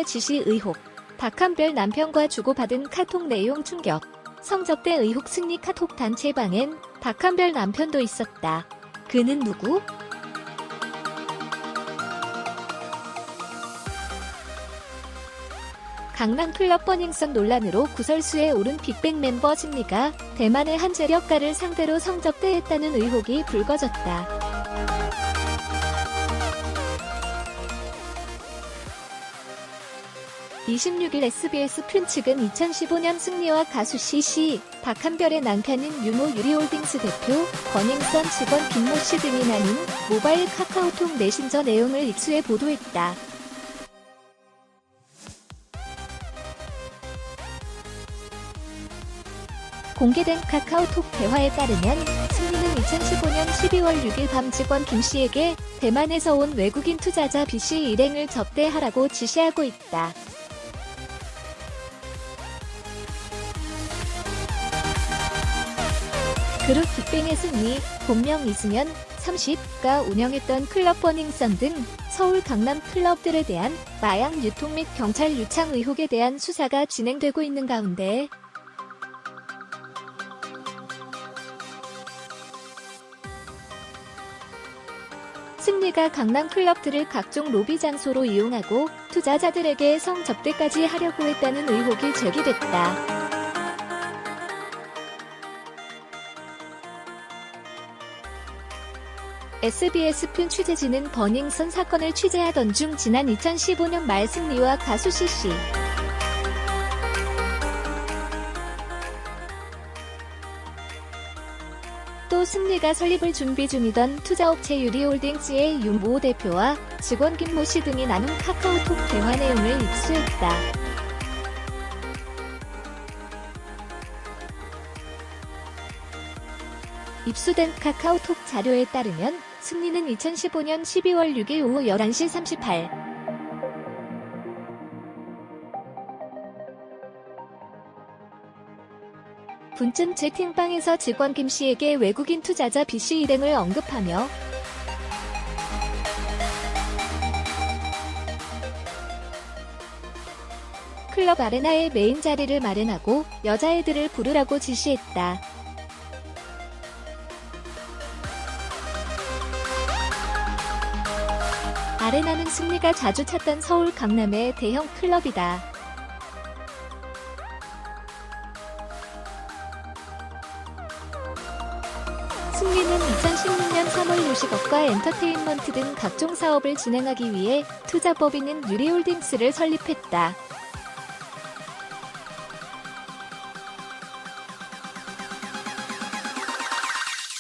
지시 의혹. 박한별 남편과 주고받은 카톡 내용 충격. 성접대 의혹 승리 카톡 단체방엔 박한별 남편도 있었다. 그는 누구? 강남클럽 버닝썬 논란으로 구설수에 오른 빅뱅 멤버 승리가 대만의 한 재력가를 상대로 성접대했다는 의혹이 불거졌다. 26일 SBS 푀 측은 2015년 승리와 가수 CC, 박한별의 남편인 유모 유리홀딩스 대표, 버닝썬 직원 김모 씨 등이 나눈 모바일 카카오톡 메신저 내용을 입수해 보도했다. 공개된 카카오톡 대화에 따르면 승리는 2015년 12월 6일 밤 직원 김 씨에게 대만에서 온 외국인 투자자 B 씨 일행을 접대하라고 지시하고 있다. 그룹 빅뱅의 승리, 본명 이승연, 30가 운영했던 클럽 버닝썬 등 서울 강남 클럽들에 대한 마약 유통 및 경찰 유착 의혹에 대한 수사가 진행되고 있는 가운데 승리가 강남 클럽들을 각종 로비 장소로 이용하고 투자자들에게 성접대까지 하려고 했다는 의혹이 제기됐다. SBS 푀 취재진은 버닝썬 사건을 취재하던 중 지난 2015년 말 승리와 가수 CC, 또 승리가 설립을 준비 중이던 투자업체 유리홀딩스의 유모 대표와 직원 김모 씨 등이 나눈 카카오톡 대화 내용을 입수했다. 입수된 카카오톡 자료에 따르면 승리는 2015년 12월 6일 오후 11시 38분 분쯤 채팅방에서 직원 김 씨에게 외국인 투자자 B 씨 일행을 언급하며 클럽 아레나의 메인 자리를 마련하고 여자애들을 부르라고 지시했다. 아레나는 승리가 자주 찾던 서울 강남의 대형 클럽이다. 승리는 2016년 3월 요식업과 엔터테인먼트 등 각종 사업을 진행하기 위해 투자법인인 유리홀딩스를 설립했다.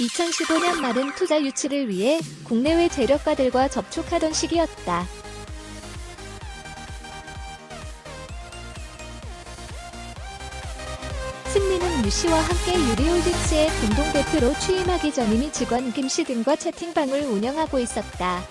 (2015년) 말은 투자 유치를 위해 국내외 재력가들과 접촉하던 시기였다. 승리는 유 씨와 함께 유리홀딩스의 공동대표로 취임하기 전 이미 직원 김 씨 등과 채팅방을 운영하고 있었다.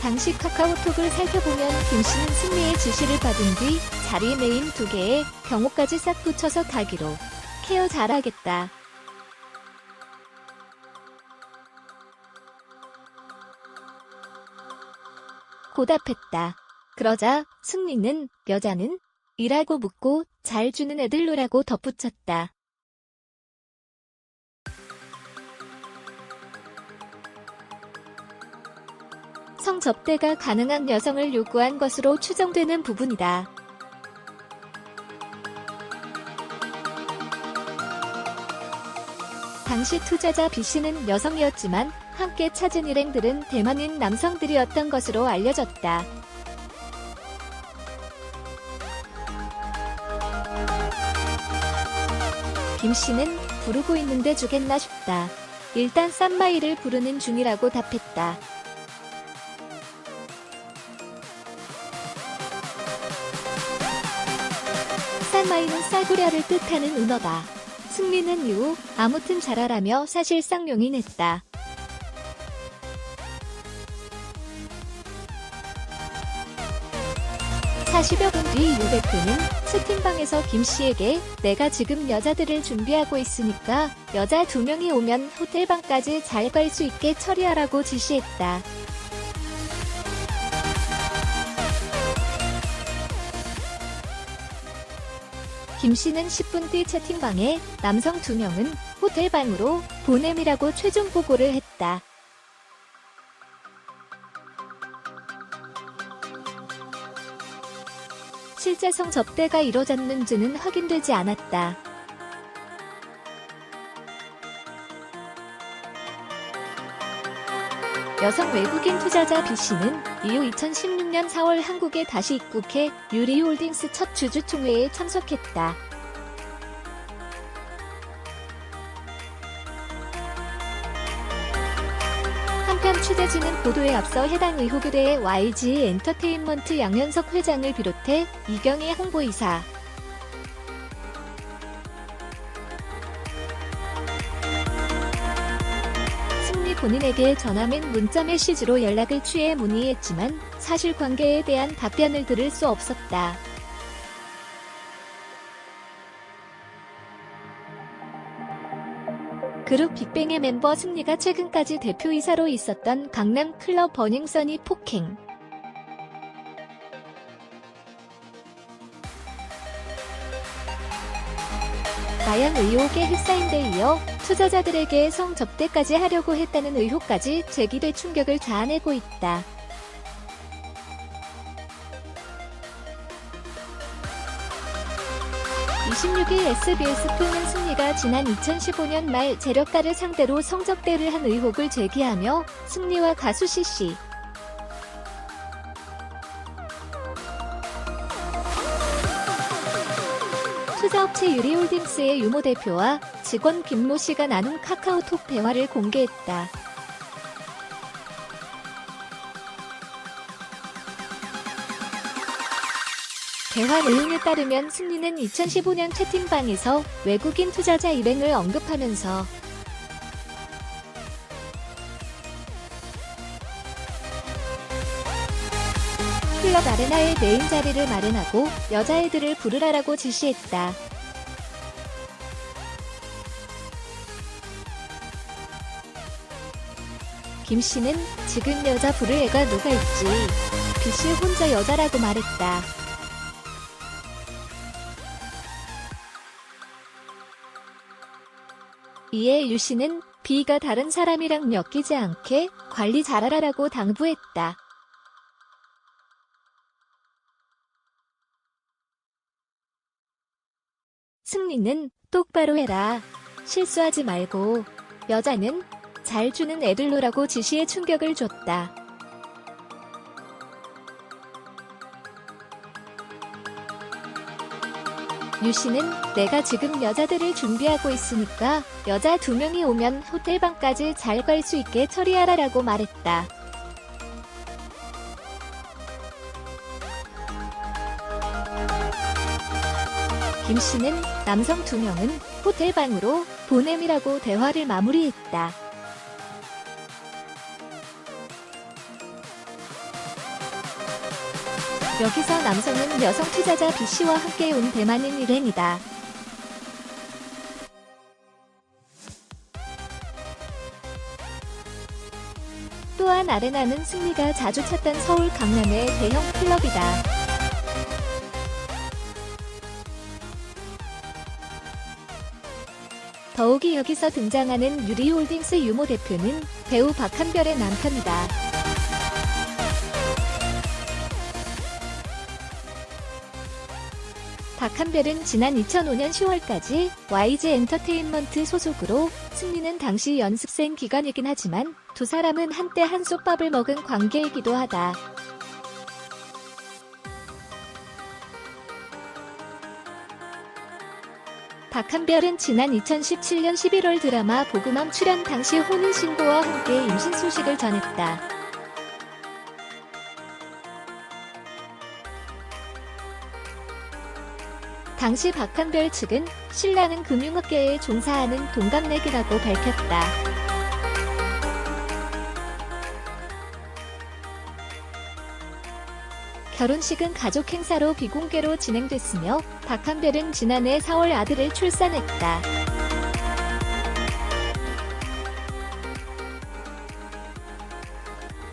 당시 카카오톡을 살펴보면 김 씨는 승리의 지시를 받은 뒤 자리 네임 2개에 경호까지 싹 붙여서 가기로 케어 잘하겠다. 고답했다. 그러자 승리는 여자는? 이라고 묻고 잘 주는 애들로라고 덧붙였다. 성접대가 가능한 여성을 요구한 것으로 추정되는 부분이다. 당시 투자자 B 씨는 여성이었지만 함께 찾은 일행들은 대만인 남성들이었던 것으로 알려졌다. 김 씨는 부르고 있는데 주겠나 싶다. 일단 쌈마이를 부르는 중이라고 답했다. 쌈마이는 싸구려를 뜻하는 은어다. 승리는 이후 아무튼 잘하라며 사실상 용인했다. 40여 분 뒤 유 대표는 채팅방에서 김씨에게 내가 지금 여자들을 준비하고 있으니까 여자 2명이 오면 호텔방까지 잘 갈 수 있게 처리하라고 지시했다. 김씨는 10분 뒤 채팅방에 남성 2명은 호텔방으로 보냄이라고 최종 보고를 했다. 실제 성접대가 이뤄졌는지는 확인되지 않았다. 여성 외국인 투자자 B씨는 이후 2016년 4월 한국에 다시 입국해 유리홀딩스 첫 주주총회에 참석했다. 한편 취재진은 보도에 앞서 해당 의혹에 대해 YG 엔터테인먼트 양현석 회장을 비롯해 이경희 홍보이사, 승리 본인에게 전화 및 문자 메시지로 연락을 취해 문의했지만 사실관계에 대한 답변을 들을 수 없었다. 그룹 빅뱅의 멤버 승리가 최근까지 대표이사로 있었던 강남 클럽 버닝썬이 폭행. 마약 의혹에 휩싸인 데 이어 투자자들에게 성접대까지 하려고 했다는 의혹까지 제기돼 충격을 자아내고 있다. SBS2는 승리가 지난 2015년 말 재력가를 상대로 성접대를 한 의혹을 제기하며 승리와 가수 CC, 투자업체 유리홀딩스의 유모 대표와 직원 김모 씨가 나눈 카카오톡 대화를 공개했다. 대화 내용에 따르면 승리는 2015년 채팅방에서 외국인 투자자 일행을 언급하면서 클럽 아레나에 메인 자리를 마련하고 여자애들을 부르라라고 지시했다. 김 씨는 지금 여자 부를 애가 누가 있지? B 씨 혼자 여자라고 말했다. 이에 유 씨는 B가 다른 사람이랑 엮이지 않게 관리 잘하라고 당부했다. 승리는 똑바로 해라. 실수하지 말고. 여자는 잘 주는 애들로라고 지시해 충격을 줬다. 유 씨는 내가 지금 여자들을 준비하고 있으니까 여자 2명이 오면 호텔방까지 잘 갈 수 있게 처리하라라고 말했다. 김 씨는 남성 2명은 호텔방으로 보냄이라고 대화를 마무리했다. 여기서 남성은 여성 투자자 B씨와 함께 온 대만인 일행이다. 또한 아레나는 승리가 자주 찾던 서울 강남의 대형 클럽이다. 더욱이 여기서 등장하는 유리홀딩스 유모 대표는 배우 박한별의 남편이다. 박한별은 지난 2005년 10월까지 YG 엔터테인먼트 소속으로, 승리는 당시 연습생 기간이긴 하지만 두 사람은 한때 한솥밥을 먹은 관계이기도 하다. 박한별은 지난 2017년 11월 드라마 보그맘 출연 당시 혼인신고와 함께 임신 소식을 전했다. 당시 박한별 측은 신랑은 금융업계에 종사하는 동갑내기라고 밝혔다. 결혼식은 가족 행사로 비공개로 진행됐으며 박한별은 지난해 4월 아들을 출산했다.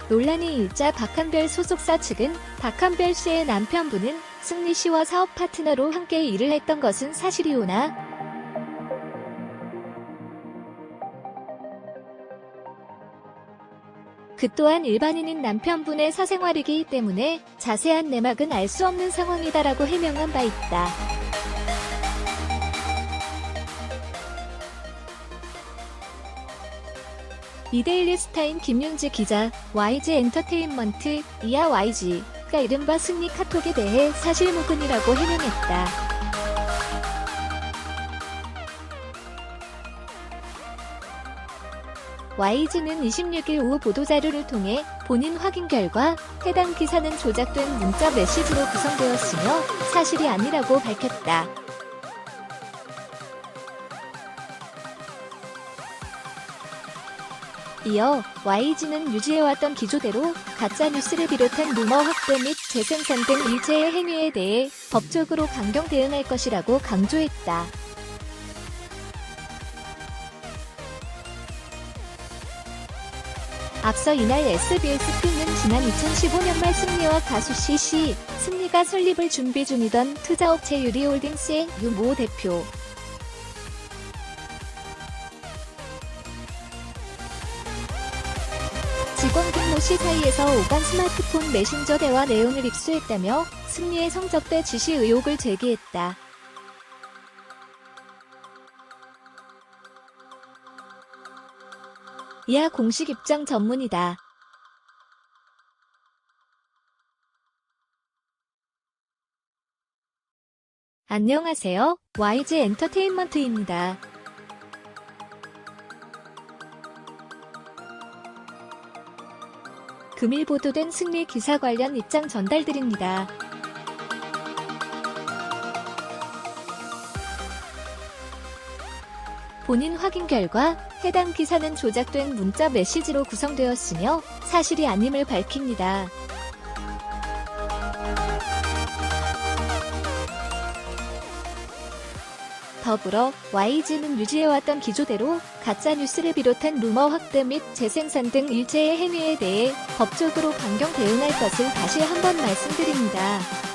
논란이 일자 박한별 소속사 측은 박한별 씨의 남편분은 승리 씨와 사업 파트너로 함께 일을 했던 것은 사실이오나 그 또한 일반인인 남편분의 사생활이기 때문에 자세한 내막은 알 수 없는 상황이다라고 해명한 바 있다. 이데일리 스타인 김윤지 기자, YG 엔터테인먼트, 이하 YG가 이른바 승리 카톡에 대해 사실무근이라고 해명했다. YG는 26일 오후 보도자료를 통해 본인 확인 결과 해당 기사는 조작된 문자 메시지로 구성되었으며 사실이 아니라고 밝혔다. 이어 YG는 유지해왔던 기조대로 가짜뉴스를 비롯한 루머 확대 및 재생산 등 일체의 행위에 대해 법적으로 강경 대응할 것이라고 강조했다. 앞서 이날 SBSP는 지난 2015년 말 승리와 가수 CC, 승리가 설립을 준비 중이던 투자업체 유리홀딩스의 유모 대표, 직원 김모 씨 사이에서 오간 스마트폰 메신저 대화 내용을 입수했다며 승리의 성적대 지시 의혹을 제기했다. 이하 공식 입장 전문이다. 안녕하세요. YG 엔터테인먼트입니다. 금일 보도된 승리 기사 관련 입장 전달드립니다. 본인 확인 결과 해당 기사는 조작된 문자 메시지로 구성되었으며 사실이 아님을 밝힙니다. 더불어 YG는 유지해왔던 기조대로 가짜뉴스를 비롯한 루머 확대 및 재생산 등 일체의 행위에 대해 법적으로 강경 대응할 것을 다시 한번 말씀드립니다.